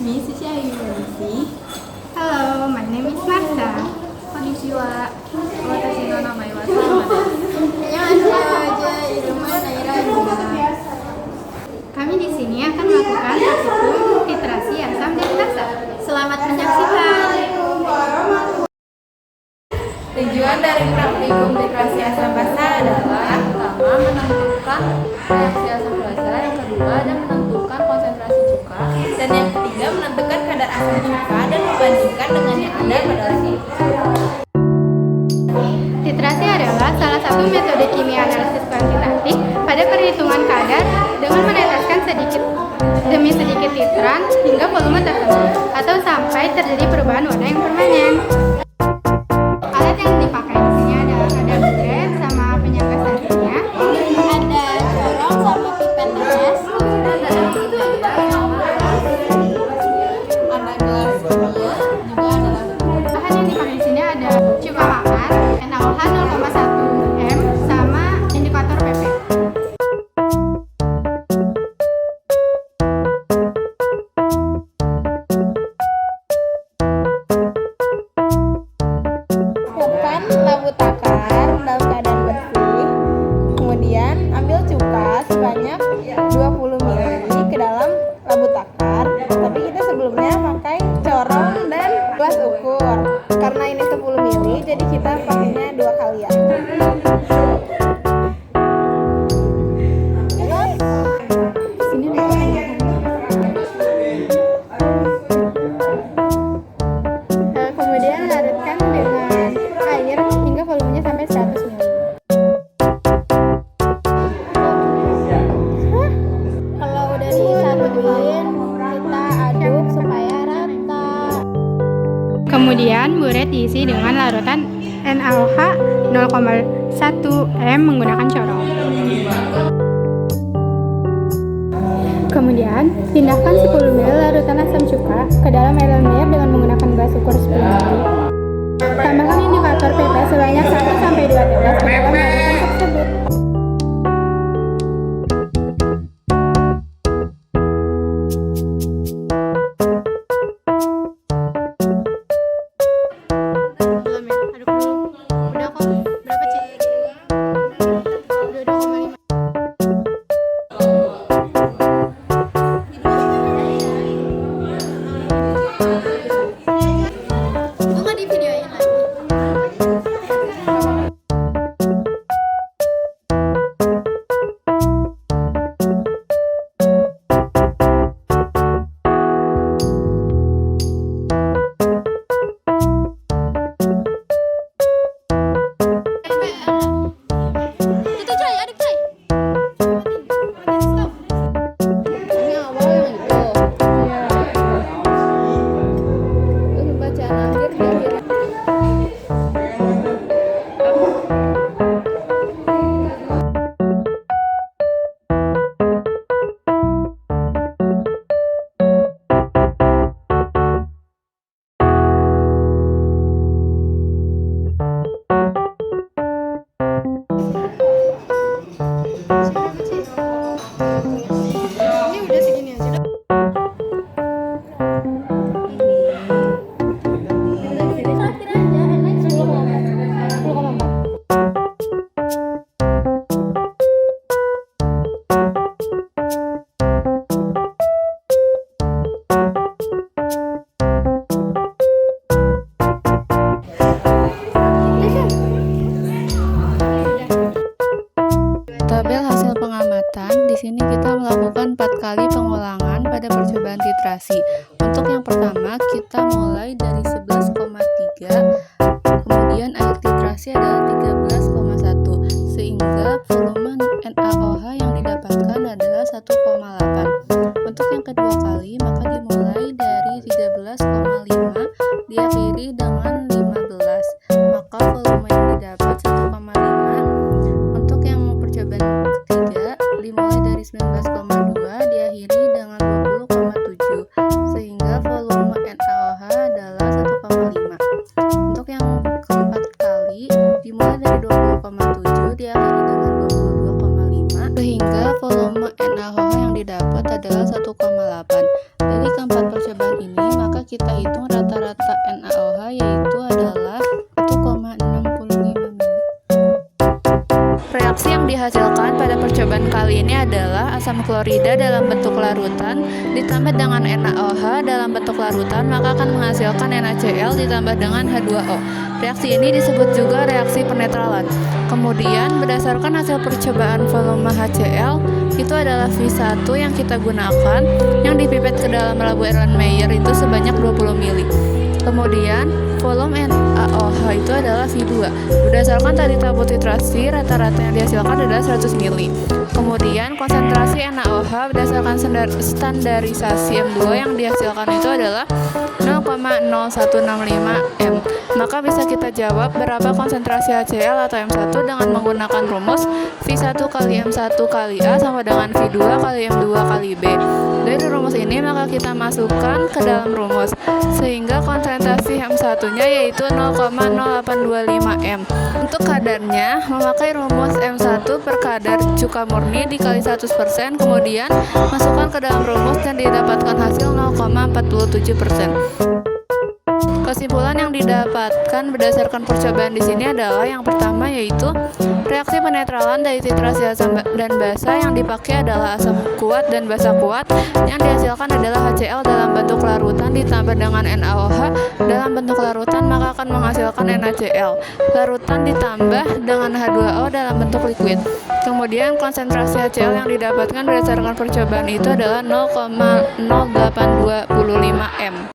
me, Sushi Ayuwanisi. Hello, my name is Martha. Konnichiwa. Watashi no namae wa Sama desu. Annyeonghaseyo, iruman Naira Yuna. Kami di sini akan melakukan praktikum literasi asam dan rasa. Selamat menyaksikan. Tujuan dari praktikum literasi asam basa adalah pertama menentukan reaksi asam basa, yang kedua dan menentukan konsentrasi cuka, dan yang ketiga menentukan kadar asam cuka dan membandingkan dengan yang ada pada rasa. Literasi adalah salah satu metode kimia analisis kuantitatif pada perhitungan kadar dengan meneteskan sedikit demi sedikit titran hingga volume tertentu atau sampai terjadi perubahan warna yang permanen. Alat yang dipakai di sini adalah ada buret sama penyangga standarnya, ada corong sama pipet tetes, Ada gelas kecil, juga adalah bahan yang dipakai di sini ada cuka makan, NaOH 0,1 m sama indikator PP. Siapkan labu takar dalam keadaan bersih. Kemudian ambil cuka sebanyak 20 ml ke dalam labu takar. Tapi kita sebelumnya pakai corong dan gelas ukur. Karena ini 10 ml, jadi kita pakainya 2 kalian. Sini ada Kemudian larutkan dengan air hingga volumenya sampai 100 ml. Kalau udah disatuin, kita aduk supaya rata. Kemudian buret diisi dengan larutan NaOH 0,1 m menggunakan corong. Kemudian pindahkan 10 ml larutan asam cuka ke dalam air lendir dengan menggunakan gelas ukur 10 ml. Tambahkan indikator PP sebanyak 1-2 tetes ke dalam larutan tersebut. Belum ya? Aduk dulu. Udah kok. Berapa, Ci? 22,5. Gue nggak di videoin lagi. Itu Coy, adik Coy. Stop. Ini awal yang itu. Iya. Terus bacaan akhir di akhirnya. Ini udah segini aja. Terakhir aja, enak 10,4. Tabel hasil pengamatan. Di sini kita melakukan 4 kali pengulangan pada percobaan titrasi. Untuk yang pertama, kita mulai dari 11,3, kemudian air titrasi adalah 13,1, sehingga volume NaOH yang didapatkan adalah 1,8. Untuk yang kedua kali, maka dimulai dari 13,5, diakhiri dengan 15, maka volume yang didapat 1,5. Untuk yang percobaan ketiga, dimulai dari 19,2, diakhiri dengan 20,7, sehingga volume NaOH adalah 1,5. Untuk yang keempat kali, dimulai dari 20,7, diakhiri dengan 22,5, sehingga volume NaOH yang didapat adalah 1,8. Dari keempat percobaan Reaksi yang dihasilkan pada percobaan kali ini adalah asam klorida dalam bentuk larutan ditambah dengan NaOH dalam bentuk larutan, maka akan menghasilkan NaCl ditambah dengan H2O. Reaksi ini disebut juga reaksi penetralan. Kemudian berdasarkan hasil percobaan volume HCl itu adalah V1 yang kita gunakan yang dipipet ke dalam labu Erlenmeyer itu sebanyak 20 ml. Kemudian volume NaOH itu adalah V2. Berdasarkan tadi tabel titrasi, rata-rata yang dihasilkan adalah 100 ml. Kemudian konsentrasi NaOH berdasarkan standarisasi M2 yang dihasilkan itu adalah 0,0165 m. Maka bisa kita jawab berapa konsentrasi HCl atau M1 dengan menggunakan rumus V1 kali M1 kali A sama dengan V2 kali M2 kali B. Dari rumus ini maka kita masukkan ke dalam rumus, sehingga konsentrasi M1-nya yaitu 0,0825 m. Untuk kadarnya memakai rumus M1 per kadar cuka murni dikali 100%, kemudian masukkan ke dalam rumus dan didapatkan hasil 0,47%. Kesimpulan yang didapatkan berdasarkan percobaan di sini adalah yang pertama yaitu reaksi penetralan dari titrasi asam dan basa yang dipakai adalah asam kuat dan basa kuat. Yang dihasilkan adalah HCl dalam bentuk larutan ditambah dengan NaOH dalam bentuk larutan, maka akan menghasilkan NaCl. Larutan ditambah dengan H2O dalam bentuk liquid. Kemudian konsentrasi HCl yang didapatkan berdasarkan percobaan itu adalah 0,0825 m.